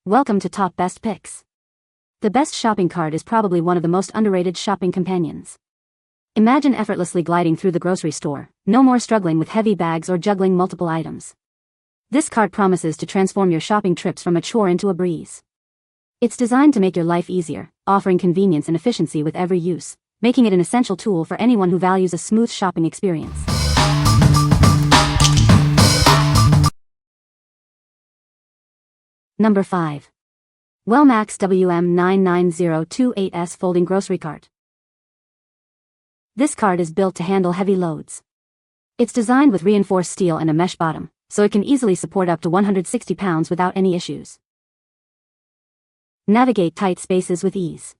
Welcome to Top Best Picks. The best shopping cart is probably one of the most underrated shopping companions. Imagine effortlessly gliding through the grocery store, no more struggling with heavy bags or juggling multiple items. This cart promises to transform your shopping trips from a chore into a breeze. It's designed to make your life easier, offering convenience and efficiency with every use, making it an essential tool for anyone who values a smooth shopping experience. Number 5. Wellmax WM99028S Folding Grocery Cart. This cart is built to handle heavy loads. It's designed with reinforced steel and a mesh bottom, so it can easily support up to 160 pounds without any issues. Navigate tight spaces with ease.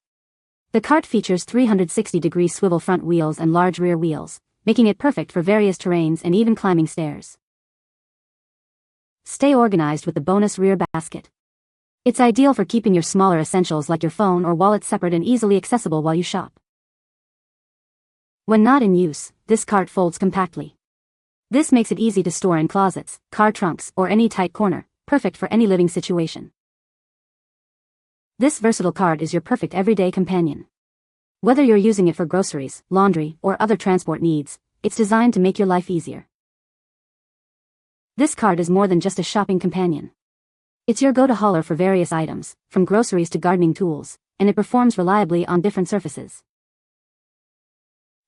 The cart features 360-degree swivel front wheels and large rear wheels, making it perfect for various terrains and even climbing stairs. Stay organized with the bonus rear basket. It's ideal for keeping your smaller essentials like your phone or wallet separate and easily accessible while you shop. When not in use, this cart folds compactly. This makes it easy to store in closets, car trunks, or any tight corner, perfect for any living situation. This versatile cart is your perfect everyday companion. Whether you're using it for groceries, laundry, or other transport needs, it's designed to make your life easier. This cart is more than just a shopping companion. It's your go-to hauler for various items, from groceries to gardening tools, and it performs reliably on different surfaces.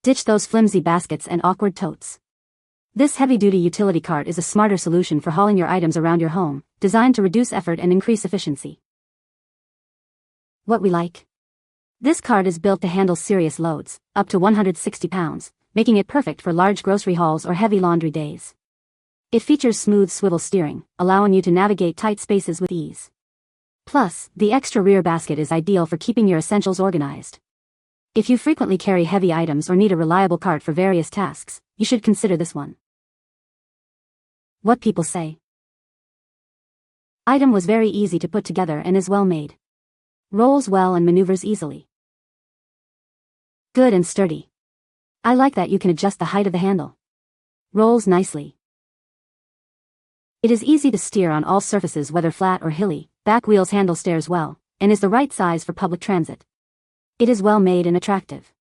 Ditch those flimsy baskets and awkward totes. This heavy-duty utility cart is a smarter solution for hauling your items around your home, designed to reduce effort and increase efficiency. What we like? This cart is built to handle serious loads, up to 160 pounds, making it perfect for large grocery hauls or heavy laundry days. It features smooth swivel steering, allowing you to navigate tight spaces with ease. Plus, the extra rear basket is ideal for keeping your essentials organized. If you frequently carry heavy items or need a reliable cart for various tasks, you should consider this one. What people say. Item was very easy to put together and is well made. Rolls well and maneuvers easily. Good and sturdy. I like that you can adjust the height of the handle. Rolls nicely. It is easy to steer on all surfaces whether flat or hilly, back wheels handle stairs well, and is the right size for public transit. It is well made and attractive.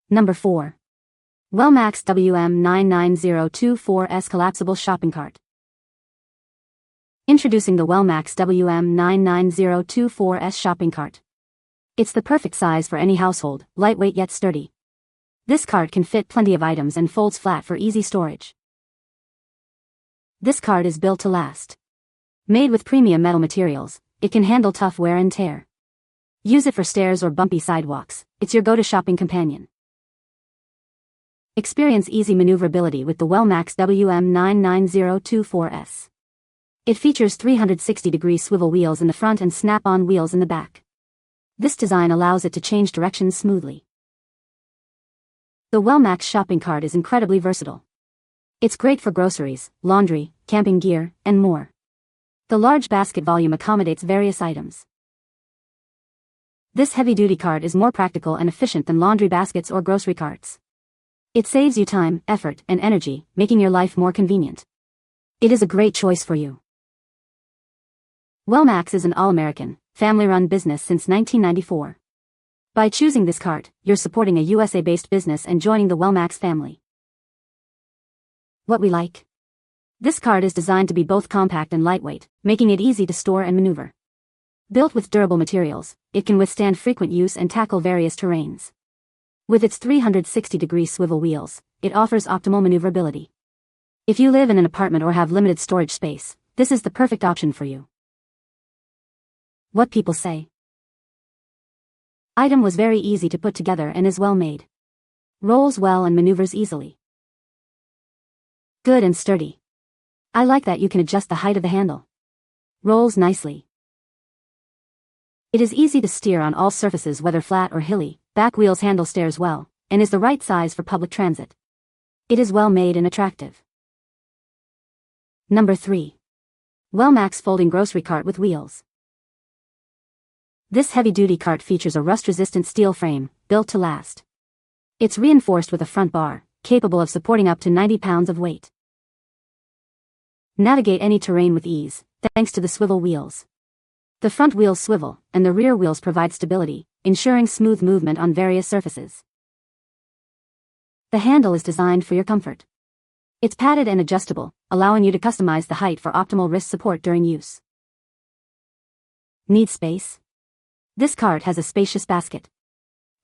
Number 4. Wellmax WM99024S Collapsible Shopping Cart. Introducing the Wellmax WM99024S Shopping Cart. It's the perfect size for any household, lightweight yet sturdy. This cart can fit plenty of items and folds flat for easy storage. This cart is built to last. Made with premium metal materials, it can handle tough wear and tear. Use it for stairs or bumpy sidewalks, it's your go-to shopping companion. Experience easy maneuverability with the Wellmax WM99024S. It features 360-degree swivel wheels in the front and snap-on wheels in the back. This design allows it to change directions smoothly. The Wellmax shopping cart is incredibly versatile. It's great for groceries, laundry, camping gear, and more. The large basket volume accommodates various items. This heavy-duty cart is more practical and efficient than laundry baskets or grocery carts. It saves you time, effort, and energy, making your life more convenient. It is a great choice for you. Wellmax is an all-American, family-run business since 1994. By choosing this cart, you're supporting a USA-based business and joining the Wellmax family. What we like? This cart is designed to be both compact and lightweight, making it easy to store and maneuver. Built with durable materials, it can withstand frequent use and tackle various terrains. With its 360-degree swivel wheels, it offers optimal maneuverability. If you live in an apartment or have limited storage space, this is the perfect option for you. What people say. Item was very easy to put together and is well made. Rolls well and maneuvers easily. Good and sturdy. I like that you can adjust the height of the handle. Rolls nicely. It is easy to steer on all surfaces whether flat or hilly, back wheels handle stairs well, and is the right size for public transit. It is well made and attractive. Number 3. Wellmax Folding Grocery Cart with Wheels. This heavy-duty cart features a rust-resistant steel frame, built to last. It's reinforced with a front bar, capable of supporting up to 90 pounds of weight. Navigate any terrain with ease, thanks to the swivel wheels. The front wheels swivel, and the rear wheels provide stability, ensuring smooth movement on various surfaces. The handle is designed for your comfort. It's padded and adjustable, allowing you to customize the height for optimal wrist support during use. Need space? This cart has a spacious basket.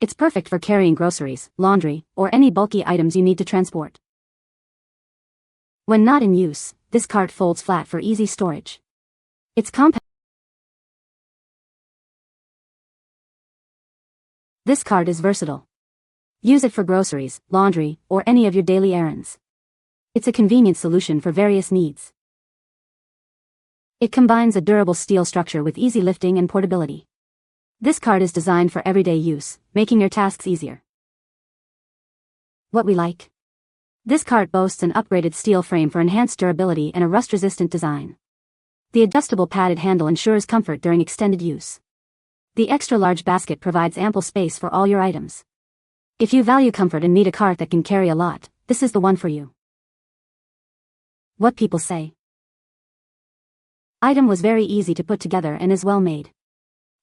It's perfect for carrying groceries, laundry, or any bulky items you need to transport. When not in use, this cart folds flat for easy storage. It's compact. This cart is versatile. Use it for groceries, laundry, or any of your daily errands. It's a convenient solution for various needs. It combines a durable steel structure with easy lifting and portability. This cart is designed for everyday use, making your tasks easier. What we like? This cart boasts an upgraded steel frame for enhanced durability and a rust-resistant design. The adjustable padded handle ensures comfort during extended use. The extra-large basket provides ample space for all your items. If you value comfort and need a cart that can carry a lot, this is the one for you. What people say. Item was very easy to put together and is well made.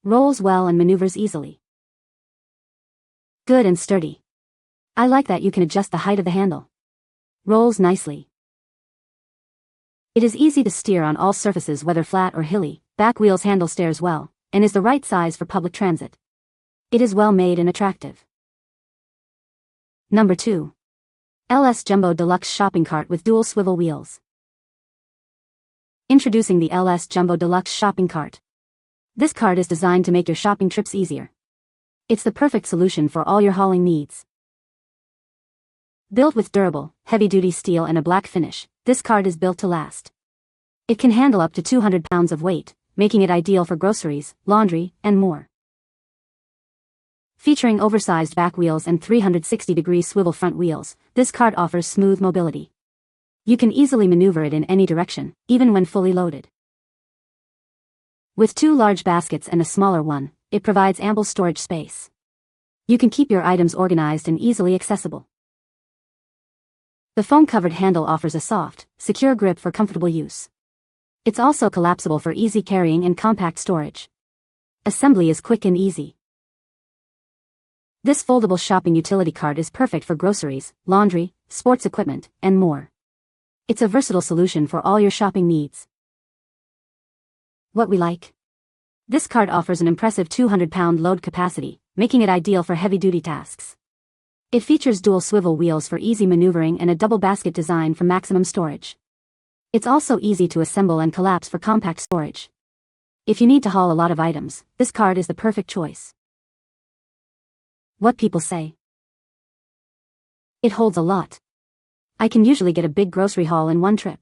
Rolls well and maneuvers easily. Good and sturdy. I like that you can adjust the height of the handle. Rolls nicely. It is easy to steer on all surfaces whether flat or hilly, back wheels handle stairs well, and is the right size for public transit. It is well made and attractive. Number 2. LS Jumbo Deluxe Shopping Cart with Dual Swivel Wheels. Introducing the LS Jumbo Deluxe Shopping Cart. This cart is designed to make your shopping trips easier. It's the perfect solution for all your hauling needs. Built with durable, heavy-duty steel and a black finish, this cart is built to last. It can handle up to 200 pounds of weight, making it ideal for groceries, laundry, and more. Featuring oversized back wheels and 360-degree swivel front wheels, this cart offers smooth mobility. You can easily maneuver it in any direction, even when fully loaded. With 2 large baskets and a smaller one, it provides ample storage space. You can keep your items organized and easily accessible. The foam-covered handle offers a soft, secure grip for comfortable use. It's also collapsible for easy carrying and compact storage. Assembly is quick and easy. This foldable shopping utility cart is perfect for groceries, laundry, sports equipment, and more. It's a versatile solution for all your shopping needs. What we like? This cart offers an impressive 200-pound load capacity, making it ideal for heavy-duty tasks. It features dual swivel wheels for easy maneuvering and a double basket design for maximum storage. It's also easy to assemble and collapse for compact storage. If you need to haul a lot of items, this cart is the perfect choice. What people say. It holds a lot. I can usually get a big grocery haul in one trip.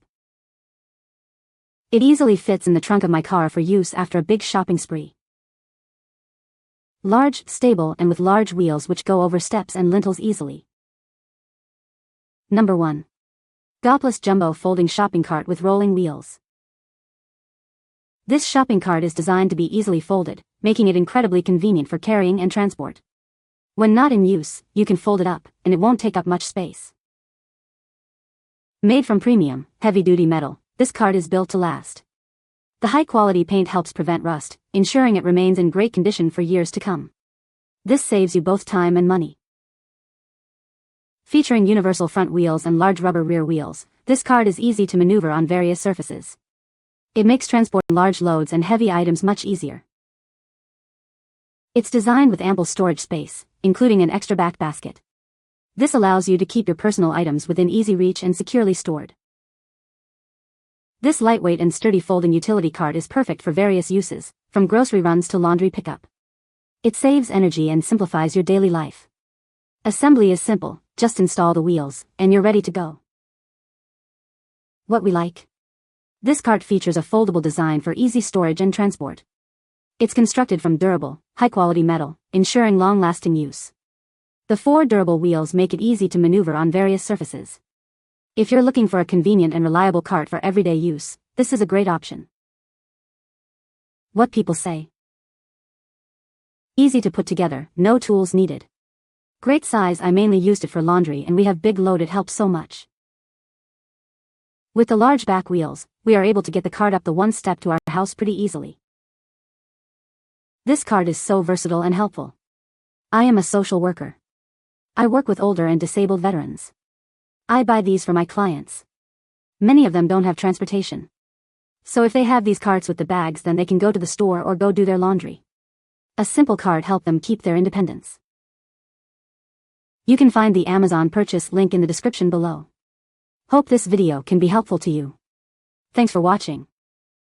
It easily fits in the trunk of my car for use after a big shopping spree. Large, stable, and with large wheels which go over steps and lintels easily. Number 1. Goplus Jumbo Folding Shopping Cart with Rolling Wheels. This shopping cart is designed to be easily folded, making it incredibly convenient for carrying and transport. When not in use, you can fold it up, and it won't take up much space. Made from premium, heavy-duty metal, this cart is built to last. The high-quality paint helps prevent rust, ensuring it remains in great condition for years to come. This saves you both time and money. Featuring universal front wheels and large rubber rear wheels, this cart is easy to maneuver on various surfaces. It makes transporting large loads and heavy items much easier. It's designed with ample storage space, including an extra back basket. This allows you to keep your personal items within easy reach and securely stored. This lightweight and sturdy folding utility cart is perfect for various uses, from grocery runs to laundry pickup. It saves energy and simplifies your daily life. Assembly is simple, just install the wheels, and you're ready to go. What we like? This cart features a foldable design for easy storage and transport. It's constructed from durable, high-quality metal, ensuring long-lasting use. The 4 durable wheels make it easy to maneuver on various surfaces. If you're looking for a convenient and reliable cart for everyday use, this is a great option. What people say. Easy to put together, no tools needed. Great size. I mainly used it for laundry and we have big load, it helps so much. With the large back wheels, we are able to get the cart up the one step to our house pretty easily. This cart is so versatile and helpful. I am a social worker. I work with older and disabled veterans. I buy these for my clients. Many of them don't have transportation. So if they have these carts with the bags, then they can go to the store or go do their laundry. A simple cart helps them keep their independence. You can find the Amazon purchase link in the description below. Hope this video can be helpful to you. Thanks for watching.